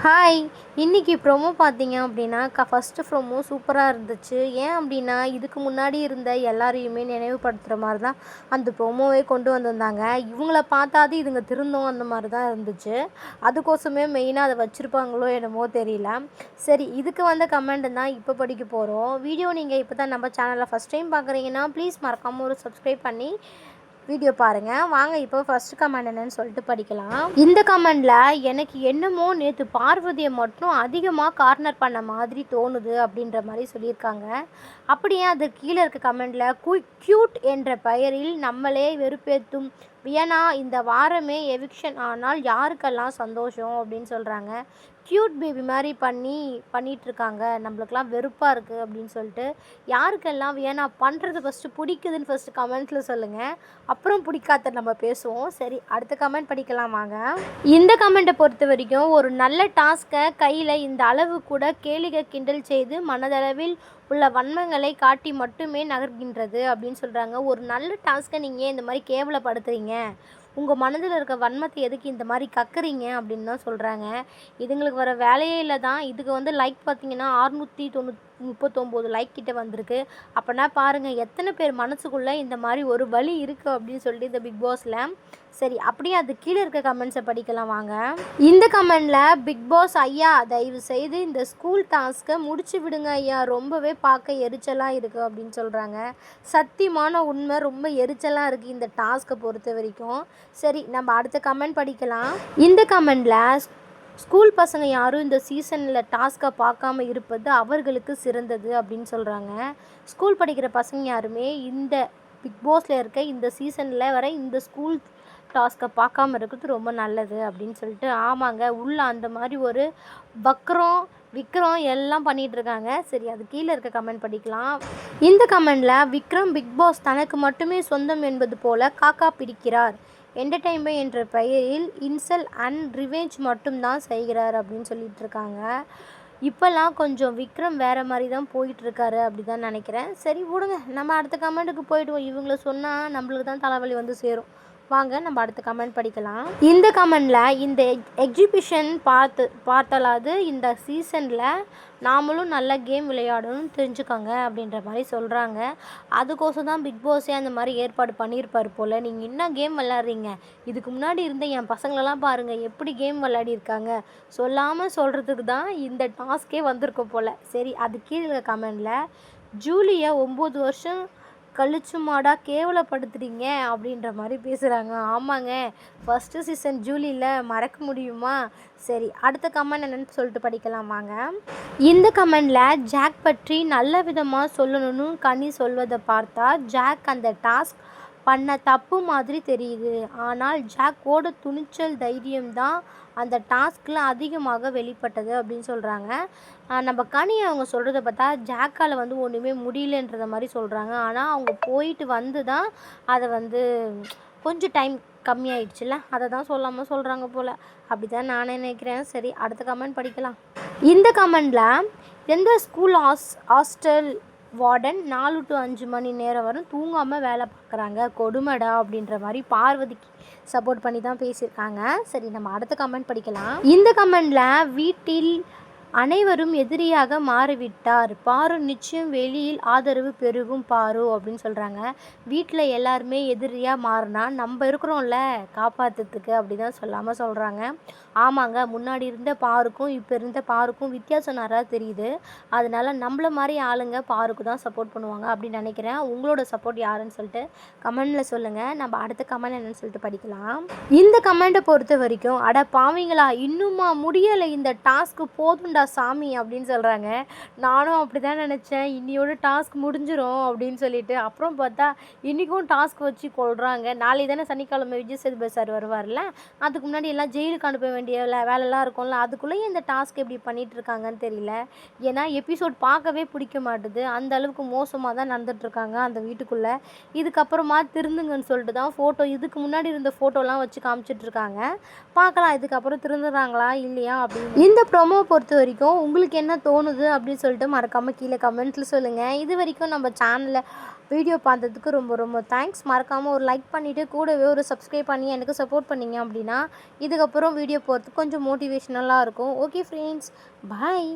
Hi! இன்னைக்கு promo பார்த்தீங்க அப்படின்னா, ஃபர்ஸ்ட்டு ப்ரோமோ சூப்பரா இருந்துச்சு. ஏன் அப்படின்னா, இதுக்கு முன்னாடி இருந்த எல்லாரையுமே நினைவுபடுத்துற மாரி தான் அந்த ப்ரோமோவே கொண்டு வந்திருந்தாங்க. இவங்கள பார்த்தாது இதுங்க திருந்தும் அந்த மாரி தான் இருந்துச்சு. அதுக்கோசமே மெயினா அத வச்சிருப்பாங்களோ என்னமோ தெரியல. சரி, இதுக்கு வந்த கமெண்ட் தான் இப்போ படிக்க போறோம். வீடியோ நீங்க இப்போ தான் நம்ம சேனல ஃபர்ஸ்ட் டைம் பார்க்குறீங்கன்னா, ப்ளீஸ் மறக்காம ஒரு சப்ஸ்கிரைப் பண்ணி வீடியோ பாருங்க. வாங்க இப்போ ஃபர்ஸ்ட் கமெண்ட் என்னன்னு சொல்லிட்டு படிக்கலாம். இந்த கமெண்ட்ல எனக்கு என்னமோ நேற்று பார்வதியை மட்டும் அதிகமாக கார்னர் பண்ண மாதிரி தோணுது அப்படின்ற மாதிரி சொல்லியிருக்காங்க. அப்படியே அது கீழே இருக்க கமெண்ட்ல கியூட் என்ற பெயரில் நம்மளே வெறுப்பேற்றும் வியனா இந்த வாரமே எவிக்ஷன் ஆனால் யாருக்கெல்லாம் சந்தோஷம் அப்படின்னு சொல்கிறாங்க. க்யூட் பேபி மாதிரி பண்ணிகிட்ருக்காங்க, நம்மளுக்கெல்லாம் வெறுப்பாக இருக்குது அப்படின்னு சொல்லிட்டு. யாருக்கெல்லாம் வியனா பண்ணுறது ஃபஸ்ட்டு பிடிக்குதுன்னு ஃபஸ்ட்டு கமெண்ட்ஸில் சொல்லுங்கள், அப்புறம் பிடிக்காத நம்ம பேசுவோம். சரி, அடுத்த கமெண்ட் படிக்கலாம் வாங்க. இந்த கமெண்ட்டை பொறுத்த வரைக்கும் ஒரு நல்ல டாஸ்க்கை கையில் இந்த அளவு கூட கேளிகை கிண்டல் செய்து மனதளவில் உள்ள வன்மங்களை காட்டி மட்டுமே நகர்கின்றது அப்படின்னு சொல்கிறாங்க. ஒரு நல்ல டாஸ்க்கை நீங்கள் இந்த மாதிரி கேவலப்படுத்துகிறீங்க, உங்கள் மனதில் இருக்க வன்மத்தை எதுக்கு இந்த மாதிரி கக்குறீங்க அப்படின்னு தான் சொல்கிறாங்க. இதுங்களுக்கு வர வேலையே இல்லை தான். இதுக்கு வந்து லைக் பார்த்தீங்கன்னா 639 லைக் கிட்ட வந்திருக்கு. அப்போனா பாருங்கள் எத்தனை பேர் மனசுக்குள்ளே இந்த மாதிரி ஒரு வலி இருக்குது அப்படின்னு சொல்லிட்டு இந்த பிக் பாஸில். சரி, அப்படியே அது கீழே இருக்க கமெண்ட்ஸை படிக்கலாம் வாங்க. இந்த கமெண்டில் பிக் பாஸ் ஐயா தயவு செய்து இந்த ஸ்கூல் டாஸ்க்கை முடிச்சு விடுங்க ஐயா, ரொம்பவே பார்க்க எரிச்சலாக இருக்குது அப்படின்னு சொல்கிறாங்க. சத்தியமான உண்மை, ரொம்ப எரிச்சலாக இருக்குது இந்த டாஸ்க்கை பொறுத்த வரைக்கும். சரி, நம்ம அடுத்த கமெண்ட் படிக்கலாம். இந்த கமெண்டில் ஸ்கூல் பசங்க யாரும் இந்த சீசனில் டாஸ்க்கை பார்க்காம இருப்பது அவர்களுக்கு சிறந்தது அப்படின்னு சொல்கிறாங்க. ஸ்கூல் படிக்கிற பசங்க யாருமே இந்த பிக் பாஸில் இருக்க இந்த சீசனில் வர இந்த ஸ்கூல் டாஸ்க்கை பார்க்காம இருக்கிறது ரொம்ப நல்லது அப்படின்னு சொல்லிட்டு. ஆமாங்க, உள்ள அந்த மாதிரி ஒரு விக்ரம் எல்லாம் பண்ணிகிட்ருக்காங்க. சரி, அது கீழே இருக்க கமெண்ட் படிக்கலாம். இந்த கமெண்டில் விக்ரம் பிக் பாஸ் தனக்கு மட்டுமே சொந்தம் என்பது போல காக்கா பிடிக்கிறார், என்டர்டெயின்மெண்ட் என்ற பெயரில் இன்சல் அண்ட் ரிவெஞ்ச் மட்டும்தான் செய்கிறார் அப்படின்னு சொல்லிட்டு இருக்காங்க. இப்போல்லாம் கொஞ்சம் விக்ரம் வேறு மாதிரி தான் போயிட்டுருக்காரு அப்படி தான் நினைக்கிறேன். சரி விடுங்க, நம்ம அடுத்த கமெண்ட்டுக்கு போய்டுவோம். இவங்கள சொன்னால் நம்மளுக்கு தான் தலைவலி வந்து சேரும். வாங்க நம்ம அடுத்த கமெண்ட் படிக்கலாம். இந்த கமெண்டில் இந்த எக்ஸிபிஷன் பார்த்தாலாவது இந்த சீசனில் நாமளும் நல்ல கேம் விளையாடணும்னு தெரிஞ்சுக்கோங்க அப்படின்ற மாதிரி சொல்கிறாங்க. அதுக்கோசம் தான் பிக் பாஸே அந்த மாதிரி ஏற்பாடு பண்ணியிருப்பார் போல். நீங்கள் என்ன கேம் விளையாடுறீங்க, இதுக்கு முன்னாடி இருந்த என் பசங்களெல்லாம் பாருங்கள் எப்படி கேம் விளையாடிருக்காங்க, சொல்லாமல் சொல்கிறதுக்கு தான் இந்த டாஸ்க்கே வந்திருக்கும் போல். சரி, அது கீழே கமெண்டில் ஜூலியை 9 வருஷம் கழிச்சுமாடா கேவலப்படுத்துறீங்க அப்படின்ற மாதிரி பேசுகிறாங்க. ஆமாங்க, ஃபஸ்ட்டு சீசன் ஜூலியில் மறக்க முடியுமா? சரி, அடுத்த கமெண்ட் என்னென்னு சொல்லிட்டு படிக்கலாம் வாங்க. இந்த கமெண்டில் ஜாக் பற்றி நல்ல விதமாக சொல்லணும்னு கனி சொல்வதை பார்த்தா ஜாக் அந்த டாஸ்க் பண்ண தப்பு மாதிரி தெரியுது. ஆனால் ஜாக்கோட துணிச்சல் தைரியம்தான் அந்த டாஸ்கில் அதிகமாக வெளிப்பட்டது அப்படின்னு சொல்கிறாங்க. நம்ம கனி அவங்க சொல்கிறத பார்த்தா ஜாக்கால் வந்து ஒன்றுமே முடியலன்றத மாதிரி சொல்கிறாங்க. ஆனால் அவங்க போயிட்டு வந்து தான் அதை வந்து கொஞ்சம் டைம் கம்மியாயிடுச்சுல்ல, அதை தான் சொல்லாமல் சொல்கிறாங்க போல். அப்படி தான் நானே நினைக்கிறேன். சரி, அடுத்த கமெண்ட் படிக்கலாம். இந்த கமெண்டில் எந்த ஸ்கூல் ஹாஸ்டல் வார்டன் 4 to 5 மணி நேரம் வரும் தூங்காமல் வேலை பார்க்குறாங்க, கொடுமைடா அப்படின்ற மாதிரி பார்வதிக்கு சப்போர்ட் பண்ணி தான் பேசியிருக்காங்க. சரி, நம்ம அடுத்த கமெண்ட் படிக்கலாம். இந்த கமெண்டில் வீட்டில் அனைவரும் எதிரியாக மாறிவிட்டார், பாரு நிச்சயம் வெளியில் ஆதரவு பெருகும் பாரு அப்படின்னு சொல்கிறாங்க. வீட்டில் எல்லாருமே எதிரியாக மாறினா நம்ம இருக்கிறோம்ல காப்பாற்றுறதுக்கு அப்படி தான் சொல்லாமல் சொல்கிறாங்க. ஆமாங்க, முன்னாடி இருந்த பாருக்கும் இப்போ இருந்த பாருக்கும் வித்தியாசம் நிறையா தெரியுது. அதனால் நம்மள மாதிரி ஆளுங்க பாருக்கு தான் சப்போர்ட் பண்ணுவாங்க அப்படின்னு நினைக்கிறேன். உங்களோட சப்போர்ட் யாருன்னு சொல்லிட்டு கமெண்டில் சொல்லுங்கள். நம்ம அடுத்த கமெண்ட் என்னன்னு சொல்லிட்டு படிக்கலாம். இந்த கமெண்ட்டை பொறுத்த வரைக்கும் அட பாவீங்களா, இன்னுமா முடியலை, இந்த டாஸ்க்கு போதுண்டா சாமி அப்படின்னு சொல்கிறாங்க. நானும் அப்படி தான் நினச்சேன், இன்னியோட டாஸ்க் முடிஞ்சிடும் அப்படின்னு சொல்லிட்டு. அப்புறம் பார்த்தா இன்றைக்கும் டாஸ்க் வச்சு கொள்கிறாங்க. நாளை தானே சனிக்கிழமை விஜய் சேதுபதி சார் வருவார்ல, அதுக்கு முன்னாடி எல்லாம் ஜெயிலுக்கு அனுப்ப வேண்டிய வேலைலாம் இருக்கும்ல, அதுக்குள்ளேயே இந்த டாஸ்க் எப்படி பண்ணிகிட்ருக்காங்கன்னு தெரியல. ஏன்னா எபிசோட் பார்க்கவே பிடிக்க மாட்டுது, அந்த அளவுக்கு மோசமாக தான் நடந்துகிட்ருக்காங்க அந்த வீட்டுக்குள்ளே. இதுக்கப்புறமா திருந்துங்கன்னு சொல்லிட்டு தான் ஃபோட்டோ, இதுக்கு முன்னாடி இருந்த ஃபோட்டோலாம் வச்சு காமிச்சிட்ருக்காங்க. பார்க்கலாம் இதுக்கப்புறம் திருந்துறாங்களா இல்லையா அப்படின்னு. இந்த ப்ரோமோ பொறுத்த வரைக்கும் உங்களுக்கு என்ன தோணுது அப்படின்னு சொல்லிட்டு மறக்காமல் கீழே கமெண்ட்டில் சொல்லுங்கள். இது வரைக்கும் நம்ம சேனலில் வீடியோ பார்த்ததுக்கு ரொம்ப ரொம்ப தேங்க்ஸ். மறக்காமல் ஒரு லைக் பண்ணிவிட்டு கூடவே ஒரு சப்ஸ்கிரைப் பண்ணி எனக்கு சப்போர்ட் பண்ணிங்க அப்படின்னா இதுக்கப்புறம் வீடியோ போகிறதுக்கு கொஞ்சம் மோட்டிவேஷ்னலாக இருக்கும். ஓகே ஃப்ரெண்ட்ஸ், பாய்.